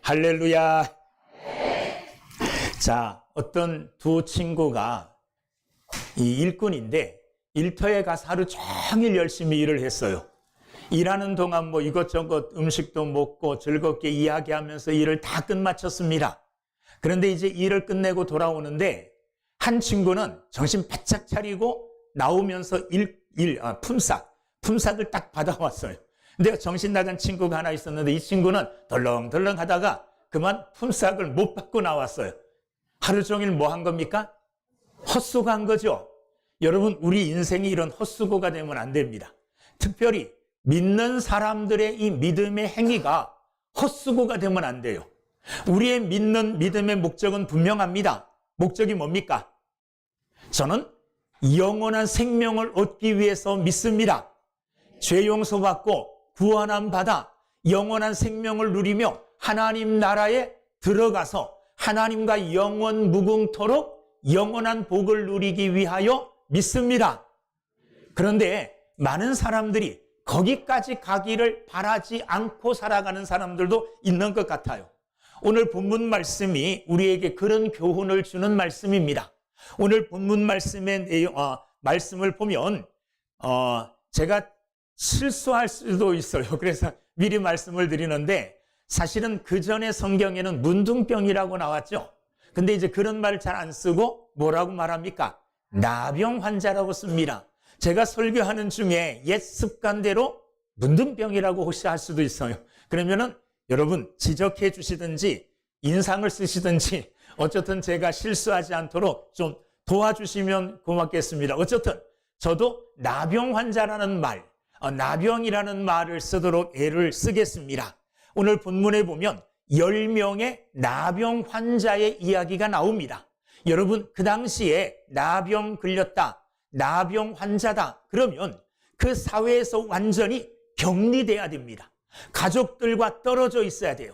할렐루야. 자, 어떤 두 친구가 이 일꾼인데 일터에 가서 하루 종일 열심히 일을 했어요. 일하는 동안 뭐 이것저것 음식도 먹고 즐겁게 이야기하면서 일을 다 끝마쳤습니다. 그런데 이제 일을 끝내고 돌아오는데 한 친구는 정신 바짝 차리고 나오면서 품삯을 딱 받아왔어요. 근데 정신 나간 친구가 하나 있었는데 이 친구는 덜렁덜렁 하다가 그만 품삯을 못 받고 나왔어요. 하루 종일 뭐 한 겁니까? 헛수고한 거죠. 여러분, 우리 인생이 이런 헛수고가 되면 안 됩니다. 특별히 믿는 사람들의 이 믿음의 행위가 헛수고가 되면 안 돼요. 우리의 믿음의 목적은 분명합니다. 목적이 뭡니까? 저는 영원한 생명을 얻기 위해서 믿습니다. 죄 용서받고 구원함 받아 영원한 생명을 누리며 하나님 나라에 들어가서 하나님과 영원 무궁토록 영원한 복을 누리기 위하여 믿습니다. 그런데 많은 사람들이 거기까지 가기를 바라지 않고 살아가는 사람들도 있는 것 같아요. 오늘 본문 말씀이 우리에게 그런 교훈을 주는 말씀입니다. 오늘 본문 말씀을 보면 제가 실수할 수도 있어요. 그래서 미리 말씀을 드리는데 사실은 그 전에 성경에는 문둥병이라고 나왔죠. 근데 이제 그런 말을 잘 안 쓰고 뭐라고 말합니까? 나병 환자라고 씁니다. 제가 설교하는 중에 옛 습관대로 문둥병이라고 혹시 할 수도 있어요. 그러면은 여러분 지적해 주시든지 인상을 쓰시든지 어쨌든 제가 실수하지 않도록 좀 도와주시면 고맙겠습니다. 어쨌든 저도 나병 환자라는 말, 나병이라는 말을 쓰도록 애를 쓰겠습니다. 오늘 본문에 보면 10명의 나병 환자의 이야기가 나옵니다. 여러분, 그 당시에 나병 걸렸다, 나병 환자다 그러면 그 사회에서 완전히 격리돼야 됩니다. 가족들과 떨어져 있어야 돼요.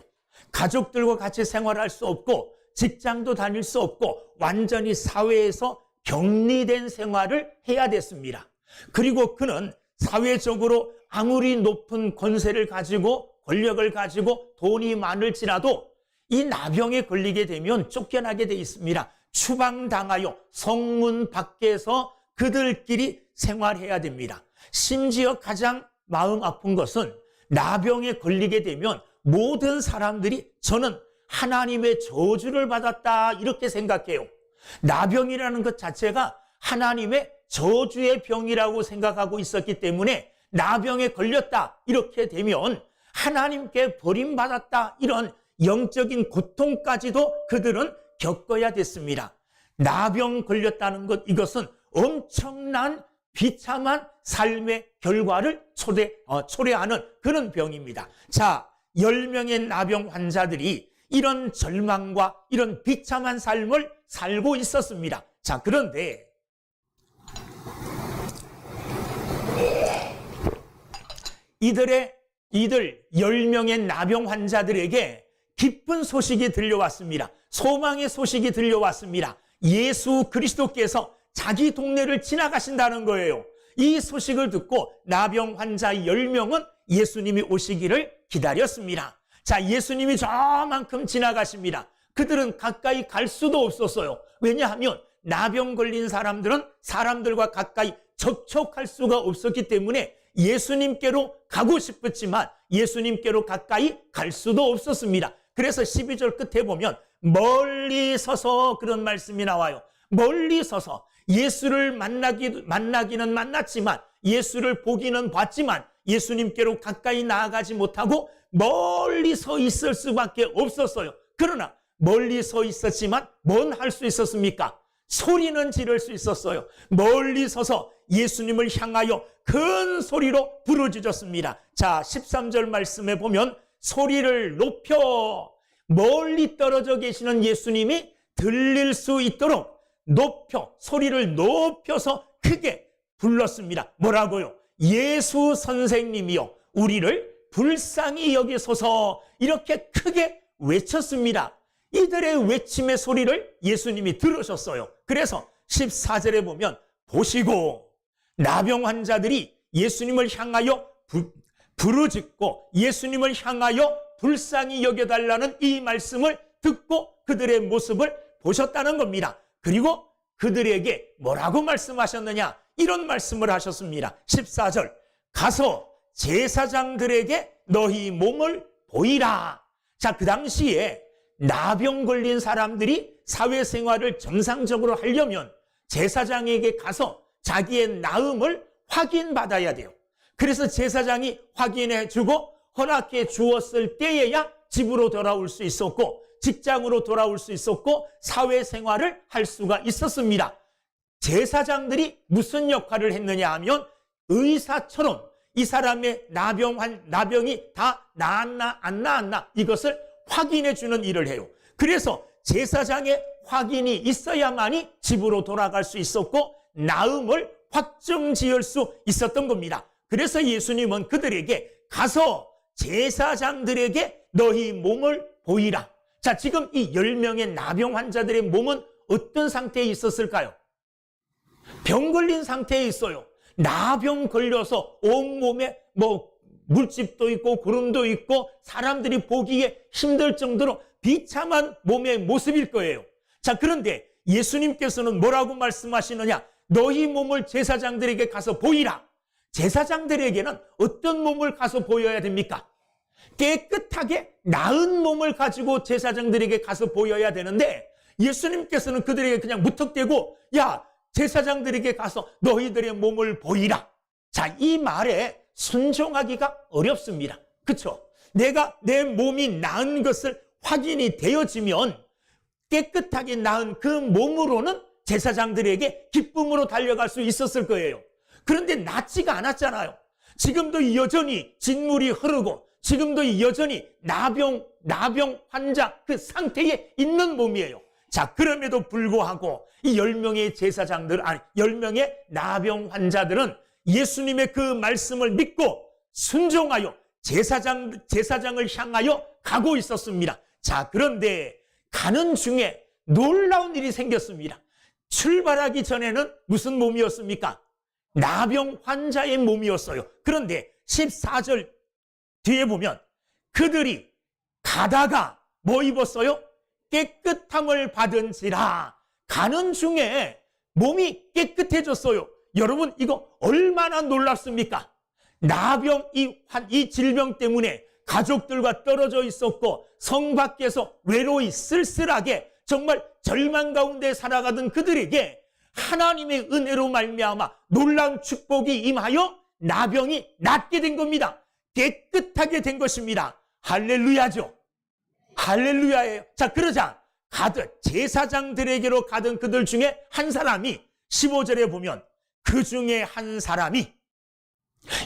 가족들과 같이 생활할 수 없고 직장도 다닐 수 없고 완전히 사회에서 격리된 생활을 해야 됐습니다. 그리고 그는 사회적으로 아무리 높은 권세를 가지고 권력을 가지고 돈이 많을지라도 이 나병에 걸리게 되면 쫓겨나게 돼 있습니다. 추방당하여 성문 밖에서 그들끼리 생활해야 됩니다. 심지어 가장 마음 아픈 것은 나병에 걸리게 되면 모든 사람들이 저는 하나님의 저주를 받았다 이렇게 생각해요. 나병이라는 것 자체가 하나님의 저주의 병이라고 생각하고 있었기 때문에 나병에 걸렸다 이렇게 되면 하나님께 버림받았다 이런 영적인 고통까지도 그들은 겪어야 됐습니다. 나병 걸렸다는 것, 이것은 엄청난 비참한 삶의 결과를 초래하는 그런 병입니다. 자, 10명의 나병 환자들이 이런 절망과 이런 비참한 삶을 살고 있었습니다. 자, 그런데 이들 10명의 나병 환자들에게 기쁜 소식이 들려왔습니다. 소망의 소식이 들려왔습니다. 예수 그리스도께서 자기 동네를 지나가신다는 거예요. 이 소식을 듣고 나병 환자 10명은 예수님이 오시기를 기다렸습니다. 자, 예수님이 저만큼 지나가십니다. 그들은 가까이 갈 수도 없었어요. 왜냐하면 나병 걸린 사람들은 사람들과 가까이 접촉할 수가 없었기 때문에 예수님께로 가고 싶었지만 예수님께로 가까이 갈 수도 없었습니다. 그래서 12절 끝에 보면 멀리 서서 그런 말씀이 나와요. 멀리 서서 예수를 만나기는 만났지만 예수를 보기는 봤지만 예수님께로 가까이 나아가지 못하고 멀리 서 있을 수밖에 없었어요. 그러나 멀리 서 있었지만 뭔 할 수 있었습니까? 소리는 지를 수 있었어요. 멀리 서서 예수님을 향하여 큰 소리로 부르짖었습니다. 자, 13절 말씀에 보면 소리를 높여 멀리 떨어져 계시는 예수님이 들릴 수 있도록 소리를 높여서 크게 불렀습니다. 뭐라고요? 예수 선생님이여 우리를 불쌍히 여기소서 이렇게 크게 외쳤습니다. 이들의 외침의 소리를 예수님이 들으셨어요. 그래서 14절에 보면 보시고 나병 환자들이 예수님을 향하여 부르짖고 예수님을 향하여 불쌍히 여겨달라는 이 말씀을 듣고 그들의 모습을 보셨다는 겁니다. 그리고 그들에게 뭐라고 말씀하셨느냐? 이런 말씀을 하셨습니다. 14절, 가서 제사장들에게 너희 몸을 보이라. 자, 그 당시에 나병 걸린 사람들이 사회생활을 정상적으로 하려면 제사장에게 가서 자기의 나음을 확인받아야 돼요. 그래서 제사장이 확인해 주고 허락해 주었을 때에야 집으로 돌아올 수 있었고 직장으로 돌아올 수 있었고 사회생활을 할 수가 있었습니다. 제사장들이 무슨 역할을 했느냐 하면 의사처럼 이 사람의 나병이 다 나았나 안 나았나 이것을 확인해 주는 일을 해요. 그래서 제사장의 확인이 있어야만이 집으로 돌아갈 수 있었고 나음을 확정지을 수 있었던 겁니다. 그래서 예수님은 그들에게 가서 제사장들에게 너희 몸을 보이라. 자, 지금 이 10명의 나병 환자들의 몸은 어떤 상태에 있었을까요? 병 걸린 상태에 있어요. 나병 걸려서 온몸에 물집도 있고 구름도 있고 사람들이 보기에 힘들 정도로 비참한 몸의 모습일 거예요. 자, 그런데 예수님께서는 뭐라고 말씀하시느냐? 너희 몸을 제사장들에게 가서 보이라. 제사장들에게는 어떤 몸을 가서 보여야 됩니까? 깨끗하게 나은 몸을 가지고 제사장들에게 가서 보여야 되는데 예수님께서는 그들에게 그냥 무턱대고 야, 제사장들에게 가서 너희들의 몸을 보이라. 자, 이 말에 순종하기가 어렵습니다. 그렇죠? 내가 내 몸이 나은 것을 확인이 되어지면 깨끗하게 나은 그 몸으로는 제사장들에게 기쁨으로 달려갈 수 있었을 거예요. 그런데 낫지가 않았잖아요. 지금도 여전히 진물이 흐르고 지금도 여전히 나병 환자 그 상태에 있는 몸이에요. 자, 그럼에도 불구하고 이 10명의 제사장들, 10명의 나병 환자들은 예수님의 그 말씀을 믿고 순종하여 제사장을 향하여 가고 있었습니다. 자, 그런데 가는 중에 놀라운 일이 생겼습니다. 출발하기 전에는 무슨 몸이었습니까? 나병 환자의 몸이었어요. 그런데 14절 뒤에 보면 그들이 가다가 뭐 입었어요? 깨끗함을 받은지라. 가는 중에 몸이 깨끗해졌어요. 여러분, 이거 얼마나 놀랍습니까? 나병 이 질병 때문에 가족들과 떨어져 있었고 성 밖에서 외로이 쓸쓸하게 정말 절망 가운데 살아가던 그들에게 하나님의 은혜로 말미암아 놀라운 축복이 임하여 나병이 낫게 된 겁니다. 깨끗하게 된 것입니다. 할렐루야죠. 할렐루야예요. 자, 그러자 제사장들에게로 가던 그들 중에 한 사람이 15절에 보면 그 중에 한 사람이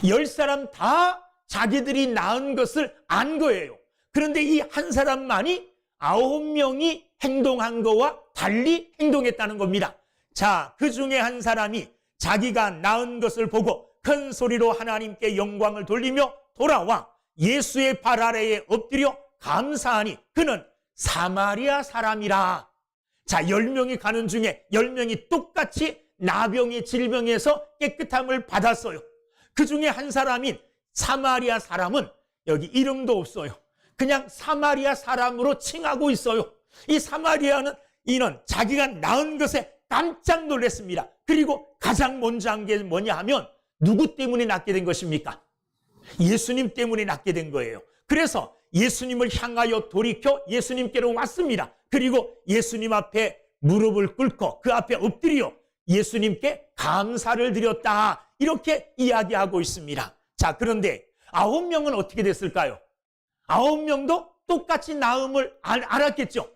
10사람 다 자기들이 낳은 것을 안 거예요. 그런데 이 한 사람만이 9명이 행동한 거와 달리 행동했다는 겁니다. 자, 그 중에 한 사람이 자기가 낳은 것을 보고 큰 소리로 하나님께 영광을 돌리며 돌아와 예수의 발 아래에 엎드려 감사하니 그는 사마리아 사람이라. 자, 10명이 가는 중에 10명이 똑같이 나병의 질병에서 깨끗함을 받았어요. 그 중에 한 사람인 사마리아 사람은 여기 이름도 없어요. 그냥 사마리아 사람으로 칭하고 있어요. 이 사마리아는 이는 자기가 낳은 것에 깜짝 놀랐습니다. 그리고 가장 먼저 한 게 뭐냐 하면 누구 때문에 낳게 된 것입니까? 예수님 때문에 낳게 된 거예요. 그래서 예수님을 향하여 돌이켜 예수님께로 왔습니다. 그리고 예수님 앞에 무릎을 꿇고 그 앞에 엎드려 예수님께 감사를 드렸다. 이렇게 이야기하고 있습니다. 자, 그런데 9명은 어떻게 됐을까요? 9명도 똑같이 나음을 알았겠죠.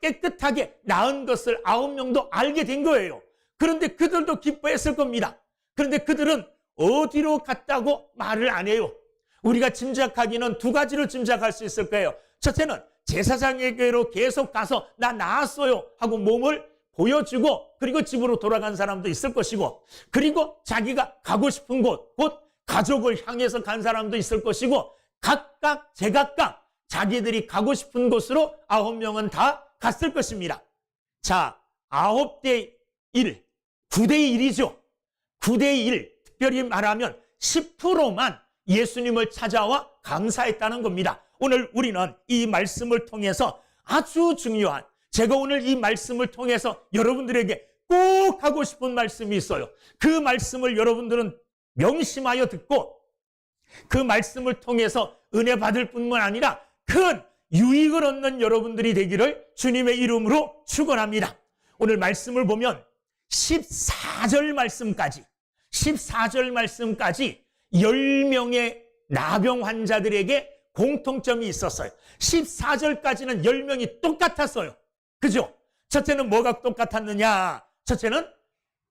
깨끗하게 나은 것을 9명도 알게 된 거예요. 그런데 그들도 기뻐했을 겁니다. 그런데 그들은 어디로 갔다고 말을 안 해요. 우리가 짐작하기는 두 가지로 짐작할 수 있을 거예요. 첫째는 제사장에게로 계속 가서 나 나았어요 하고 몸을 보여주고 그리고 집으로 돌아간 사람도 있을 것이고, 그리고 자기가 가고 싶은 곳, 곧 가족을 향해서 간 사람도 있을 것이고, 각각 제각각 자기들이 가고 싶은 곳으로 9명은 다 갔을 것입니다. 자, 9대 1, 9대 1이죠. 9대 1, 특별히 말하면 10%만 예수님을 찾아와 감사했다는 겁니다. 오늘 우리는 이 말씀을 통해서 아주 중요한, 제가 오늘 이 말씀을 통해서 여러분들에게 꼭 하고 싶은 말씀이 있어요. 그 말씀을 여러분들은 명심하여 듣고 그 말씀을 통해서 은혜 받을 뿐만 아니라 큰 유익을 얻는 여러분들이 되기를 주님의 이름으로 축원합니다. 오늘 말씀을 보면 14절 말씀까지 10명의 나병 환자들에게 공통점이 있었어요. 14절까지는 10명이 똑같았어요. 그죠? 첫째는 뭐가 똑같았느냐? 첫째는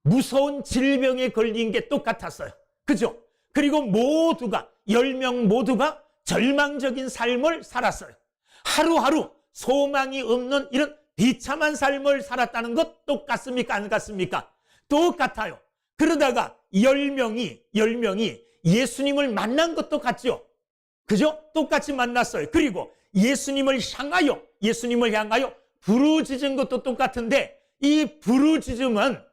무서운 질병에 걸린 게 똑같았어요. 그죠? 그리고 10명 모두가 절망적인 삶을 살았어요. 하루하루 소망이 없는 이런 비참한 삶을 살았다는 것 똑같습니까? 안 같습니까? 똑같아요. 그러다가 10명이 예수님을 만난 것도 같죠? 그죠? 똑같이 만났어요. 그리고 예수님을 향하여 부르짖은 것도 똑같은데 이 부르짖음에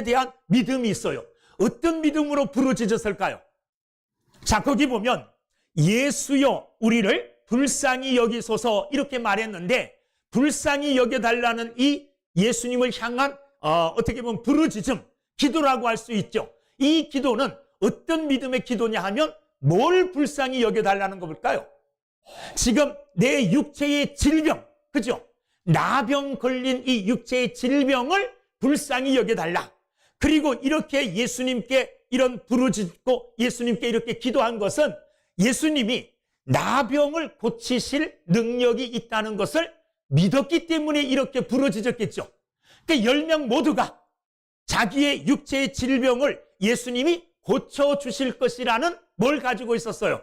대한 믿음이 있어요. 어떤 믿음으로 부르짖었을까요? 자, 거기 보면 예수여 우리를 불쌍히 여기소서 이렇게 말했는데 불쌍히 여겨달라는 이 예수님을 향한 어떻게 보면 부르짖음, 기도라고 할 수 있죠. 이 기도는 어떤 믿음의 기도냐 하면 뭘 불쌍히 여겨달라는 걸까요? 지금 내 육체의 질병, 그죠? 나병 걸린 이 육체의 질병을 불쌍히 여겨달라. 그리고 이렇게 예수님께 이런 부르짖고 예수님께 이렇게 기도한 것은 예수님이 나병을 고치실 능력이 있다는 것을 믿었기 때문에 이렇게 부르짖었겠죠. 그러니까 10명 모두가 자기의 육체의 질병을 예수님이 고쳐주실 것이라는 뭘 가지고 있었어요?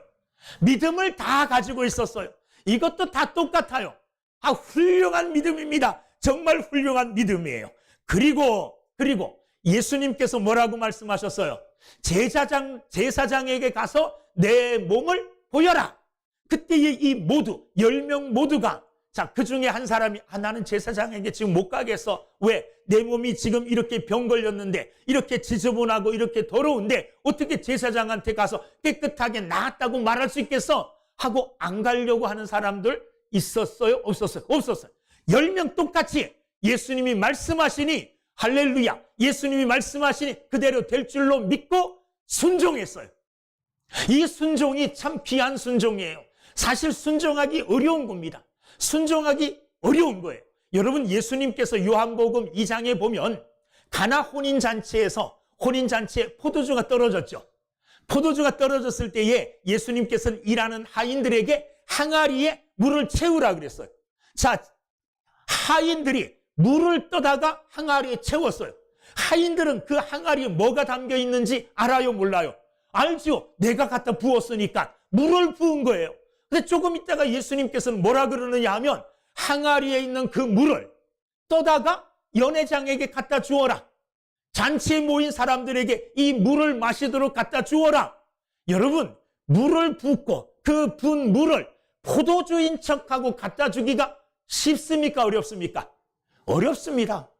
믿음을 다 가지고 있었어요. 이것도 다 똑같아요. 훌륭한 믿음입니다. 정말 훌륭한 믿음이에요. 그리고 예수님께서 뭐라고 말씀하셨어요? 제사장에게 가서 내 몸을 보여라. 그때 이 10명 모두가 그 중에 한 사람이 나는 제사장에게 지금 못 가겠어. 왜? 내 몸이 지금 이렇게 병 걸렸는데 이렇게 지저분하고 이렇게 더러운데 어떻게 제사장한테 가서 깨끗하게 나았다고 말할 수 있겠어? 하고 안 가려고 하는 사람들 있었어요? 없었어요? 없었어요. 10명 똑같이 예수님이 말씀하시니 할렐루야, 예수님이 말씀하시니 그대로 될 줄로 믿고 순종했어요. 이 순종이 참 귀한 순종이에요. 사실 순종하기 어려운 겁니다. 순종하기 어려운 거예요. 여러분, 예수님께서 요한복음 2장에 보면 가나 혼인잔치에 포도주가 떨어졌죠. 포도주가 떨어졌을 때에 예수님께서는 일하는 하인들에게 항아리에 물을 채우라 그랬어요. 자, 하인들이 물을 떠다가 항아리에 채웠어요. 하인들은 그 항아리에 뭐가 담겨 있는지 알아요, 몰라요? 알죠. 내가 갖다 부었으니까 물을 부은 거예요. 근데 조금 있다가 예수님께서는 뭐라 그러느냐 하면 항아리에 있는 그 물을 떠다가 연회장에게 갖다 주어라. 잔치에 모인 사람들에게 이 물을 마시도록 갖다 주어라. 여러분, 물을 붓고 그 분 물을 포도주인 척하고 갖다 주기가 쉽습니까? 어렵습니까? 어렵습니다.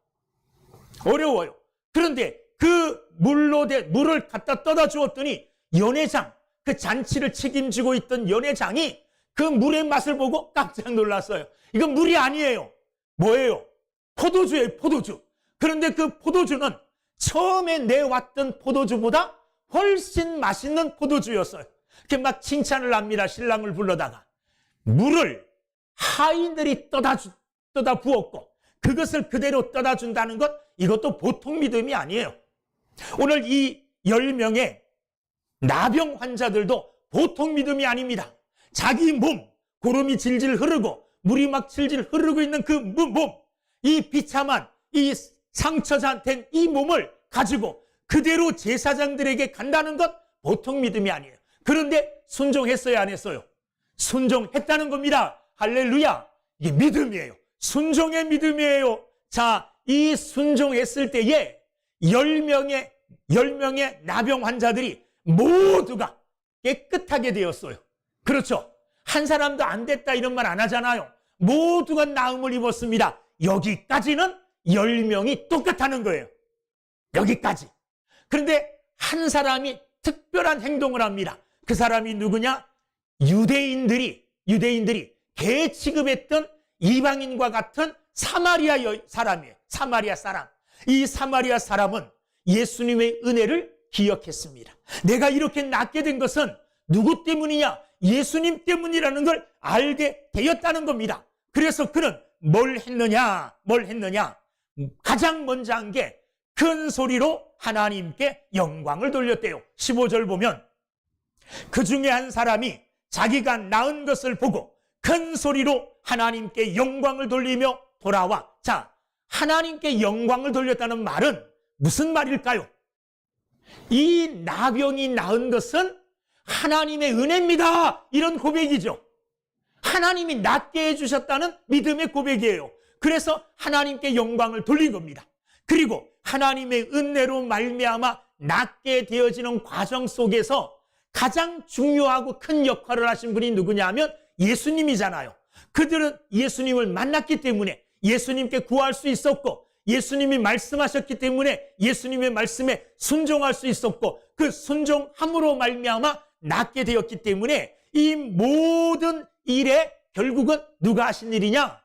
어려워요. 그런데 그 물을 갖다 떠다 주었더니 연회장, 그 잔치를 책임지고 있던 연회장이 그 물의 맛을 보고 깜짝 놀랐어요. 이건 물이 아니에요. 뭐예요? 포도주예요, 포도주. 그런데 그 포도주는 처음에 내왔던 포도주보다 훨씬 맛있는 포도주였어요. 이렇게 막 칭찬을 합니다. 신랑을 불러다가. 물을 하인들이 떠다 부었고 그것을 그대로 떠다 준다는 것, 이것도 보통 믿음이 아니에요. 오늘 이 10명의 나병 환자들도 보통 믿음이 아닙니다. 자기 몸, 고름이 질질 흐르고 물이 막 질질 흐르고 있는 그 몸, 이 비참한 이 상처된 이 몸을 가지고 그대로 제사장들에게 간다는 것 보통 믿음이 아니에요. 그런데 순종했어요, 안 했어요? 순종했다는 겁니다. 할렐루야. 이게 믿음이에요. 순종의 믿음이에요. 자, 이 순종했을 때에 10명의 나병 환자들이 모두가 깨끗하게 되었어요. 그렇죠? 한 사람도 안 됐다 이런 말 안 하잖아요. 모두가 나음을 입었습니다. 여기까지는 10명이 똑같다는 거예요. 여기까지. 그런데 한 사람이 특별한 행동을 합니다. 그 사람이 누구냐? 유대인들이 개 취급했던 이방인과 같은 사마리아 사람이에요. 사마리아 사람. 이 사마리아 사람은 예수님의 은혜를 기억했습니다. 내가 이렇게 낫게 된 것은 누구 때문이냐? 예수님 때문이라는 걸 알게 되었다는 겁니다. 그래서 그는 뭘 했느냐? 가장 먼저 한 게 큰 소리로 하나님께 영광을 돌렸대요. 15절 보면 그 중에 한 사람이 자기가 낳은 것을 보고 큰 소리로 하나님께 영광을 돌리며 돌아와. 자, 하나님께 영광을 돌렸다는 말은 무슨 말일까요? 이 나병이 낳은 것은 하나님의 은혜입니다. 이런 고백이죠. 하나님이 낫게 해주셨다는 믿음의 고백이에요. 그래서 하나님께 영광을 돌린 겁니다. 그리고 하나님의 은혜로 말미암아 낫게 되어지는 과정 속에서 가장 중요하고 큰 역할을 하신 분이 누구냐 하면 예수님이잖아요. 그들은 예수님을 만났기 때문에 예수님께 구할 수 있었고, 예수님이 말씀하셨기 때문에 예수님의 말씀에 순종할 수 있었고, 그 순종함으로 말미암아 낫게 되었기 때문에 이 모든 일에 결국은 누가 하신 일이냐?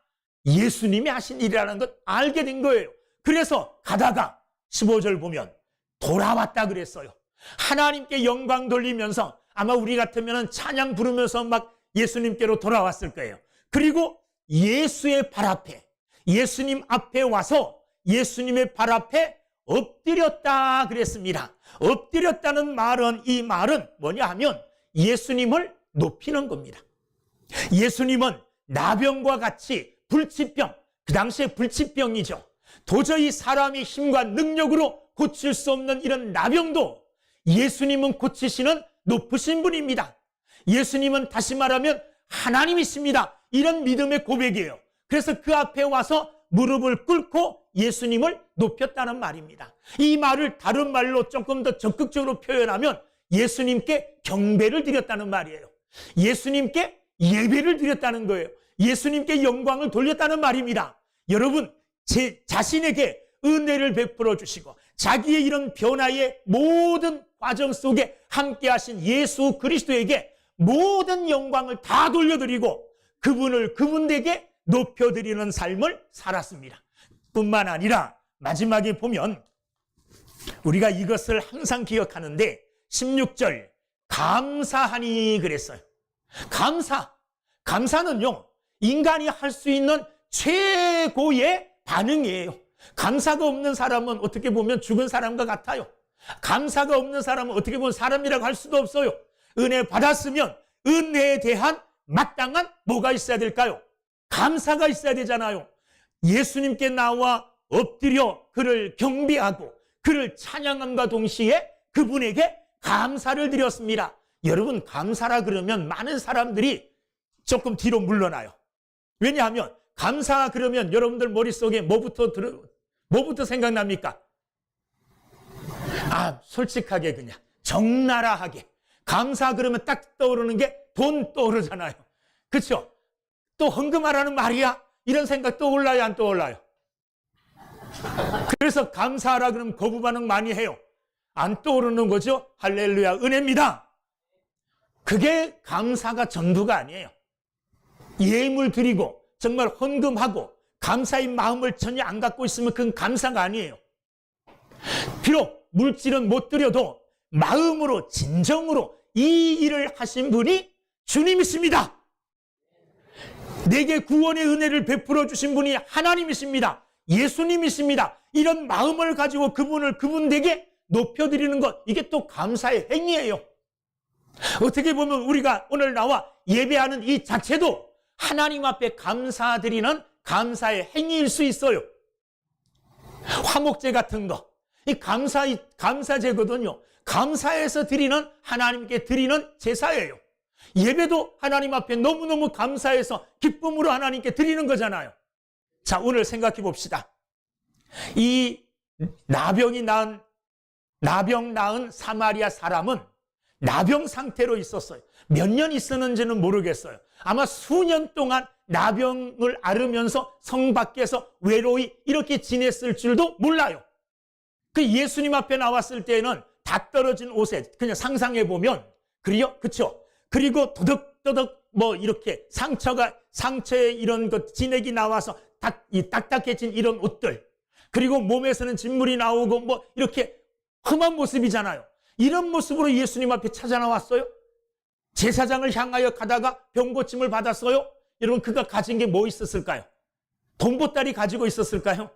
예수님이 하신 일이라는 것 알게 된 거예요. 그래서 가다가 15절 보면 돌아왔다 그랬어요. 하나님께 영광 돌리면서 아마 우리 같으면 찬양 부르면서 막 예수님께로 돌아왔을 거예요. 그리고 예수의 발 앞에, 예수님 앞에 와서 예수님의 발 앞에 엎드렸다 그랬습니다. 엎드렸다는 말은, 이 말은 뭐냐 하면 예수님을 높이는 겁니다. 예수님은 나병과 같이 불치병, 그 당시에 불치병이죠. 도저히 사람의 힘과 능력으로 고칠 수 없는 이런 나병도 예수님은 고치시는 높으신 분입니다. 예수님은 다시 말하면 하나님이십니다. 이런 믿음의 고백이에요. 그래서 그 앞에 와서 무릎을 꿇고 예수님을 높였다는 말입니다. 이 말을 다른 말로 조금 더 적극적으로 표현하면 예수님께 경배를 드렸다는 말이에요. 예수님께 예배를 드렸다는 거예요. 예수님께 영광을 돌렸다는 말입니다. 여러분, 제 자신에게 은혜를 베풀어 주시고 자기의 이런 변화의 모든 과정 속에 함께 하신 예수 그리스도에게 모든 영광을 다 돌려드리고 그분에게 높여드리는 삶을 살았습니다. 뿐만 아니라 마지막에 보면 우리가 이것을 항상 기억하는데 16절 감사하니 그랬어요. 감사는요, 인간이 할 수 있는 최고의 반응이에요. 감사가 없는 사람은 어떻게 보면 죽은 사람과 같아요. 감사가 없는 사람은 어떻게 보면 사람이라고 할 수도 없어요. 은혜 받았으면 은혜에 대한 마땅한 뭐가 있어야 될까요? 감사가 있어야 되잖아요. 예수님께 나와 엎드려 그를 경배하고 그를 찬양함과 동시에 그분에게 감사를 드렸습니다. 여러분, 감사라 그러면 많은 사람들이 조금 뒤로 물러나요. 왜냐하면 감사 그러면 여러분들 머릿속에 뭐부터 생각납니까? 솔직하게 그냥 적나라하게 감사 그러면 딱 떠오르는 게 돈 떠오르잖아요. 그렇죠? 또 헌금하라는 말이야? 이런 생각 떠올라요, 안 떠올라요? 그래서 감사하라 그러면 거부 반응 많이 해요. 안 떠오르는 거죠? 할렐루야, 은혜입니다. 그게 감사가 전부가 아니에요. 예물 드리고 정말 헌금하고 감사의 마음을 전혀 안 갖고 있으면 그건 감사가 아니에요. 비록 물질은 못 드려도 마음으로 진정으로 이 일을 하신 분이 주님이십니다. 내게 구원의 은혜를 베풀어 주신 분이 하나님이십니다. 예수님이십니다. 이런 마음을 가지고 그분에게 높여드리는 것, 이게 또 감사의 행위예요. 어떻게 보면 우리가 오늘 나와 예배하는 이 자체도 하나님 앞에 감사드리는 감사의 행위일 수 있어요. 화목제 같은 거, 이 감사제거든요. 감사해서 드리는, 하나님께 드리는 제사예요. 예배도 하나님 앞에 너무너무 감사해서 기쁨으로 하나님께 드리는 거잖아요. 자, 오늘 생각해 봅시다. 이 나병 낳은 사마리아 사람은 나병 상태로 있었어요. 몇 년 있었는지는 모르겠어요. 아마 수년 동안 나병을 앓으면서 성 밖에서 외로이 이렇게 지냈을 줄도 몰라요. 그 예수님 앞에 나왔을 때는 다 떨어진 옷에 그냥 상상해 보면 그래요, 그렇죠? 그리고 도덕도덕 뭐 이렇게 상처에 이런 것 진액이 나와서 이 딱딱해진 이런 옷들, 그리고 몸에서는 진물이 나오고 뭐 이렇게 험한 모습이잖아요. 이런 모습으로 예수님 앞에 찾아 나왔어요. 제사장을 향하여 가다가 병고침을 받았어요. 여러분, 그가 가진 게 뭐 있었을까요? 돈보따리 가지고 있었을까요?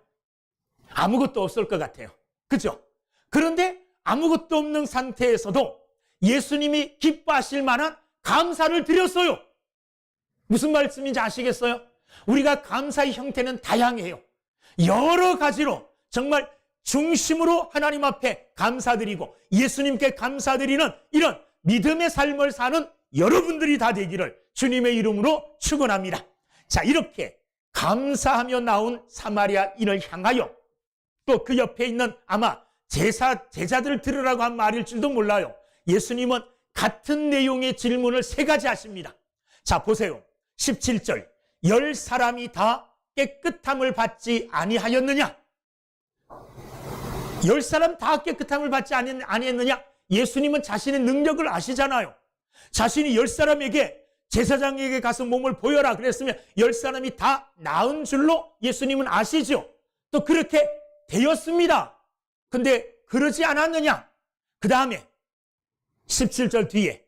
아무것도 없을 것 같아요. 그죠? 그런데 아무것도 없는 상태에서도 예수님이 기뻐하실 만한 감사를 드렸어요. 무슨 말씀인지 아시겠어요? 우리가 감사의 형태는 다양해요. 여러 가지로 정말 중심으로 하나님 앞에 감사드리고 예수님께 감사드리는 이런 믿음의 삶을 사는 여러분들이 다 되기를 주님의 이름으로 축원합니다. 자, 이렇게 감사하며 나온 사마리아인을 향하여 또 그 옆에 있는 아마 제자들을 들으라고 한 말일 줄도 몰라요. 예수님은 같은 내용의 질문을 3가지 하십니다. 자, 보세요. 17절. 10사람이 다 깨끗함을 받지 아니하였느냐? 10사람 다 깨끗함을 받지 아니했느냐? 예수님은 자신의 능력을 아시잖아요. 자신이 10사람에게 제사장에게 가서 몸을 보여라 그랬으면 10사람이 다 나은 줄로 예수님은 아시죠. 또 그렇게 되었습니다. 근데 그러지 않았느냐? 그 다음에 17절 뒤에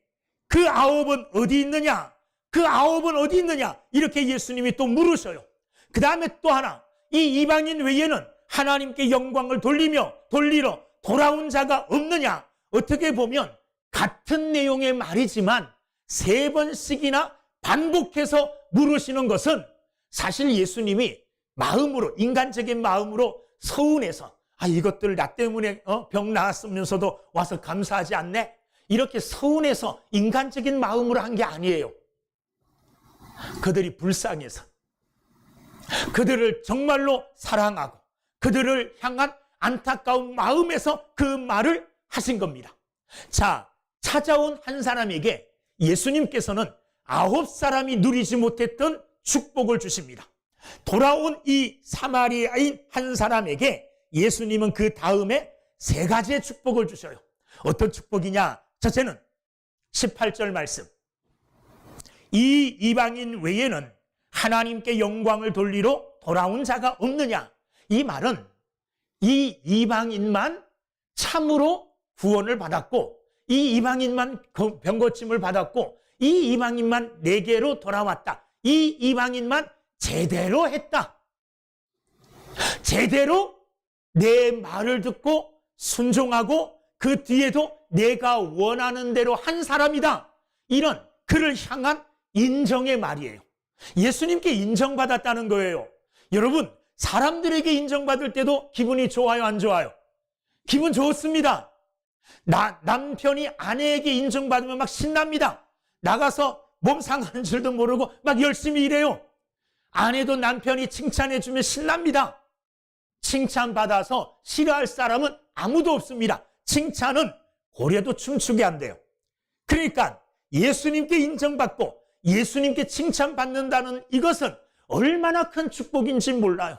그 9은 어디 있느냐? 그 9은 어디 있느냐? 이렇게 예수님이 또 물으셔요. 그 다음에 또 하나, 이 이방인 외에는 하나님께 영광을 돌리러 돌아온 자가 없느냐? 어떻게 보면 같은 내용의 말이지만 3번씩이나 반복해서 물으시는 것은 사실 예수님이 마음으로, 인간적인 마음으로 서운해서 이것들 나 때문에 병 나았으면서도 와서 감사하지 않네? 이렇게 서운해서 인간적인 마음으로 한 게 아니에요. 그들이 불쌍해서, 그들을 정말로 사랑하고 그들을 향한 안타까운 마음에서 그 말을 하신 겁니다. 자, 찾아온 한 사람에게 예수님께서는 9사람이 누리지 못했던 축복을 주십니다. 돌아온 이 사마리아인 한 사람에게 예수님은 그 다음에 3가지의 축복을 주셔요. 어떤 축복이냐? 첫째는 18절 말씀. 이 이방인 외에는 하나님께 영광을 돌리러 돌아온 자가 없느냐? 이 말은 이 이방인만 참으로 구원을 받았고, 이 이방인만 병고침을 받았고, 이 이방인만 내게로 돌아왔다. 이 이방인만 제대로 했다. 제대로 내 말을 듣고 순종하고 그 뒤에도 내가 원하는 대로 한 사람이다. 이런 그를 향한 인정의 말이에요. 예수님께 인정받았다는 거예요. 여러분, 사람들에게 인정받을 때도 기분이 좋아요, 안 좋아요? 기분 좋습니다. 남편이 아내에게 인정받으면 막 신납니다. 나가서 몸 상하는 줄도 모르고 막 열심히 일해요. 아내도 남편이 칭찬해주면 신납니다. 칭찬받아서 싫어할 사람은 아무도 없습니다. 칭찬은 고래도 춤추게 한대요. 그러니까 예수님께 인정받고 예수님께 칭찬받는다는 이것은 얼마나 큰 축복인지 몰라요.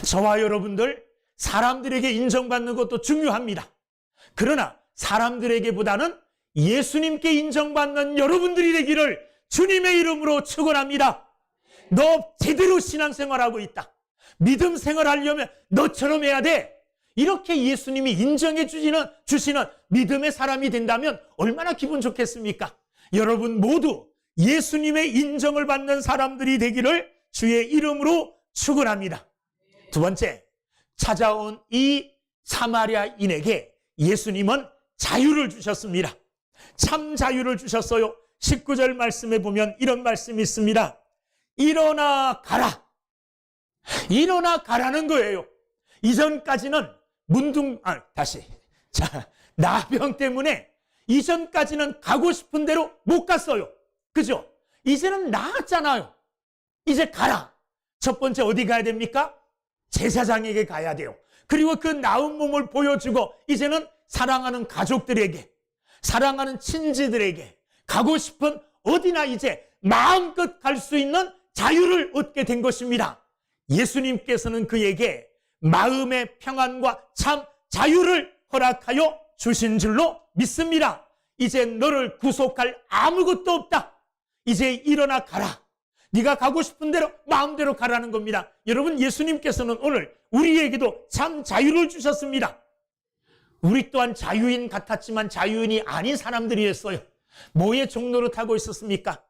저와 여러분들 사람들에게 인정받는 것도 중요합니다. 그러나 사람들에게보다는 예수님께 인정받는 여러분들이 되기를 주님의 이름으로 축원합니다. 너 제대로 신앙생활하고 있다. 믿음 생활하려면 너처럼 해야 돼. 이렇게 예수님이 인정해 주시는 믿음의 사람이 된다면 얼마나 기분 좋겠습니까? 여러분 모두 예수님의 인정을 받는 사람들이 되기를 주의 이름으로 축원합니다. 두 번째, 찾아온 이 사마리아인에게 예수님은 자유를 주셨습니다. 참 자유를 주셨어요. 19절 말씀에 보면 이런 말씀이 있습니다. 일어나 가라. 일어나 가라는 거예요. 이전까지는 나병 때문에 이전까지는 가고 싶은 대로 못 갔어요. 그죠? 이제는 나았잖아요. 이제 가라. 첫 번째 어디 가야 됩니까? 제사장에게 가야 돼요. 그리고 그 나은 몸을 보여주고 이제는 사랑하는 가족들에게, 사랑하는 친지들에게 가고 싶은 어디나 이제 마음껏 갈 수 있는 자유를 얻게 된 것입니다. 예수님께서는 그에게 마음의 평안과 참 자유를 허락하여 주신 줄로 믿습니다. 이제 너를 구속할 아무것도 없다. 이제 일어나 가라. 네가 가고 싶은 대로 마음대로 가라는 겁니다. 여러분, 예수님께서는 오늘 우리에게도 참 자유를 주셨습니다. 우리 또한 자유인 같았지만 자유인이 아닌 사람들이었어요. 뭐의 종로를 타고 있었습니까?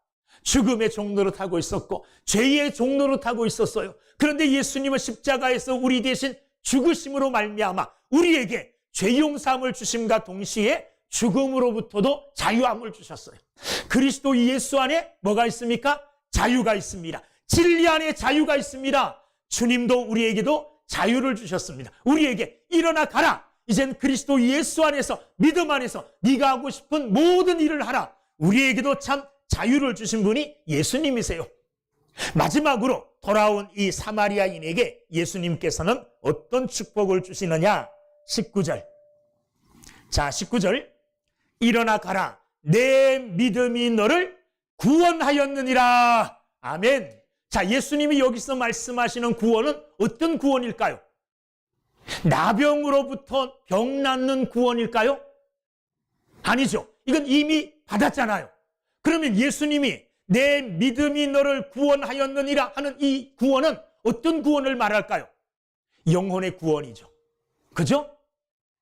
죽음의 종로를 타고 있었고 죄의 종로를 타고 있었어요. 그런데 예수님은 십자가에서 우리 대신 죽으심으로 말미암아 우리에게 죄 용서함을 주심과 동시에 죽음으로부터도 자유함을 주셨어요. 그리스도 예수 안에 뭐가 있습니까? 자유가 있습니다. 진리 안에 자유가 있습니다. 주님도 우리에게도 자유를 주셨습니다. 우리에게 일어나 가라. 이젠 그리스도 예수 안에서, 믿음 안에서 네가 하고 싶은 모든 일을 하라. 우리에게도 참 자유를 주신 분이 예수님이세요. 마지막으로 돌아온 이 사마리아인에게 예수님께서는 어떤 축복을 주시느냐? 19절. 자, 19절. 일어나 가라. 내 믿음이 너를 구원하였느니라. 아멘. 자, 예수님이 여기서 말씀하시는 구원은 어떤 구원일까요? 나병으로부터 병 낫는 구원일까요? 아니죠. 이건 이미 받았잖아요. 그러면 예수님이 내 믿음이 너를 구원하였느니라 하는 이 구원은 어떤 구원을 말할까요? 영혼의 구원이죠. 그죠?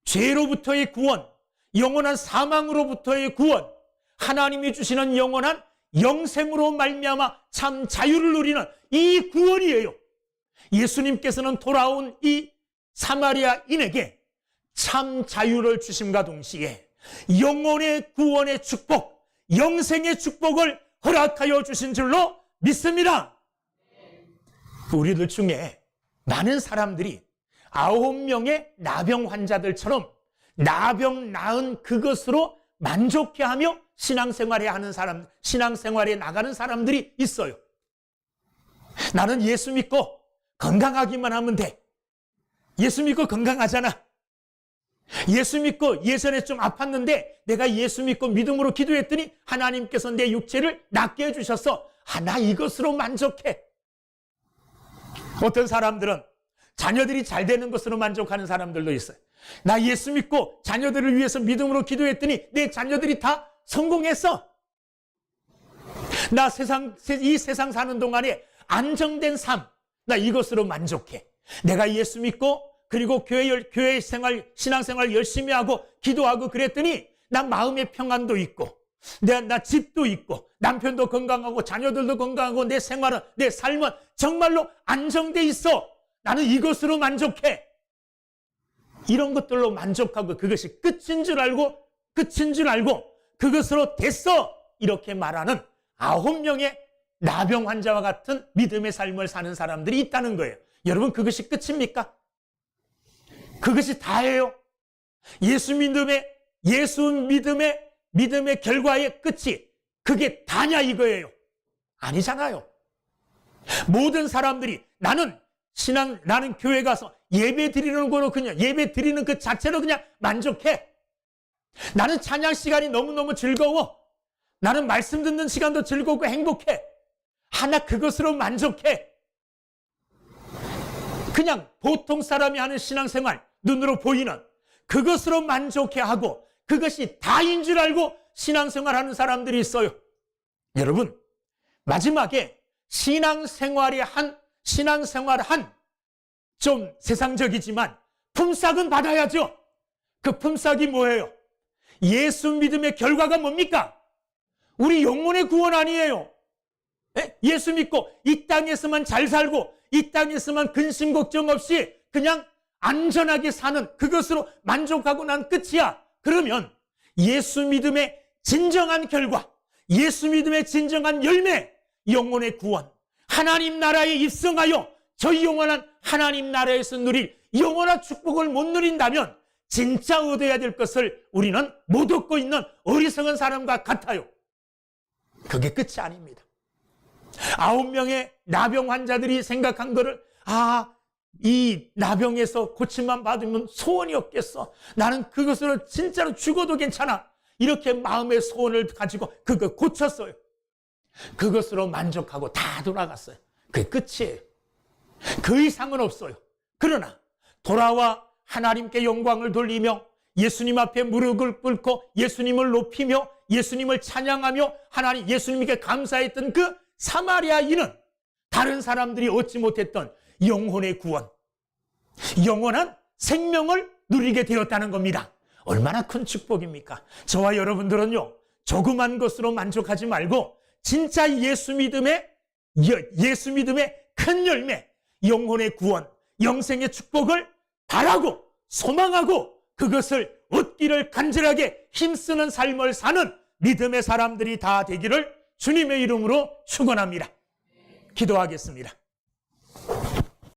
죄로부터의 구원, 영원한 사망으로부터의 구원, 하나님이 주시는 영원한 영생으로 말미암아 참 자유를 누리는 이 구원이에요. 예수님께서는 돌아온 이 사마리아인에게 참 자유를 주심과 동시에 영혼의 구원의 축복, 영생의 축복을 허락하여 주신 줄로 믿습니다. 우리들 중에 많은 사람들이 9명의 나병 환자들처럼 나병 나은 그것으로 만족해하며 신앙생활에 하는 사람, 신앙생활에 나가는 사람들이 있어요. 나는 예수 믿고 건강하기만 하면 돼. 예수 믿고 건강하잖아. 예수 믿고 예전에 좀 아팠는데 내가 예수 믿고 믿음으로 기도했더니 하나님께서 내 육체를 낫게 해주셨어. 나 이것으로 만족해. 어떤 사람들은 자녀들이 잘 되는 것으로 만족하는 사람들도 있어요. 나 예수 믿고 자녀들을 위해서 믿음으로 기도했더니 내 자녀들이 다 성공했어. 나 이 세상 사는 동안에 안정된 삶, 나 이것으로 만족해. 내가 예수 믿고 그리고 교회 생활, 신앙생활 열심히 하고 기도하고 그랬더니 난 마음의 평안도 있고 나 집도 있고 남편도 건강하고 자녀들도 건강하고 내 생활은, 내 삶은 정말로 안정돼 있어. 나는 이것으로 만족해. 이런 것들로 만족하고 그것이 끝인 줄 알고 그것으로 됐어. 이렇게 말하는 9명의 나병 환자와 같은 믿음의 삶을 사는 사람들이 있다는 거예요. 여러분, 그것이 끝입니까? 그것이 다예요? 예수 믿음의 결과의 끝이 그게 다냐 이거예요? 아니잖아요. 모든 사람들이 나는 교회 가서 예배 드리는 거로 그냥 예배 드리는 그 자체로 그냥 만족해. 나는 찬양 시간이 너무너무 즐거워. 나는 말씀 듣는 시간도 즐겁고 행복해. 하나 그것으로 만족해. 그냥 보통 사람이 하는 신앙생활, 눈으로 보이는 그것으로 만족해하고 그것이 다인 줄 알고 신앙생활하는 사람들이 있어요. 여러분, 마지막에 신앙생활 한 좀 세상적이지만 품삯은 받아야죠. 그 품삯이 뭐예요? 예수 믿음의 결과가 뭡니까? 우리 영혼의 구원 아니에요. 예수 믿고 이 땅에서만 잘 살고 이 땅에서만 근심 걱정 없이 그냥 안전하게 사는 그것으로 만족하고 난 끝이야. 그러면 예수 믿음의 진정한 결과, 예수 믿음의 진정한 열매, 영혼의 구원, 하나님 나라에 입성하여 저 영원한 하나님 나라에서 누릴 영원한 축복을 못 누린다면 진짜 얻어야 될 것을 우리는 못 얻고 있는 어리석은 사람과 같아요. 그게 끝이 아닙니다. 9명의 나병 환자들이 생각한 거를 이 나병에서 고침만 받으면 소원이 없겠어. 나는 그것으로 진짜로 죽어도 괜찮아. 이렇게 마음의 소원을 가지고 그거 고쳤어요. 그것으로 만족하고 다 돌아갔어요. 그게 끝이에요. 그 이상은 없어요. 그러나 돌아와 하나님께 영광을 돌리며 예수님 앞에 무릎을 꿇고 예수님을 높이며 예수님을 찬양하며 하나님 예수님께 감사했던 그 사마리아인은 다른 사람들이 얻지 못했던 영혼의 구원, 영원한 생명을 누리게 되었다는 겁니다. 얼마나 큰 축복입니까? 저와 여러분들은요, 조그만 것으로 만족하지 말고 진짜 예수 믿음의 큰 열매, 영혼의 구원, 영생의 축복을 바라고 소망하고 그것을 얻기를 간절하게 힘쓰는 삶을 사는 믿음의 사람들이 다 되기를 주님의 이름으로 축원합니다. 기도하겠습니다.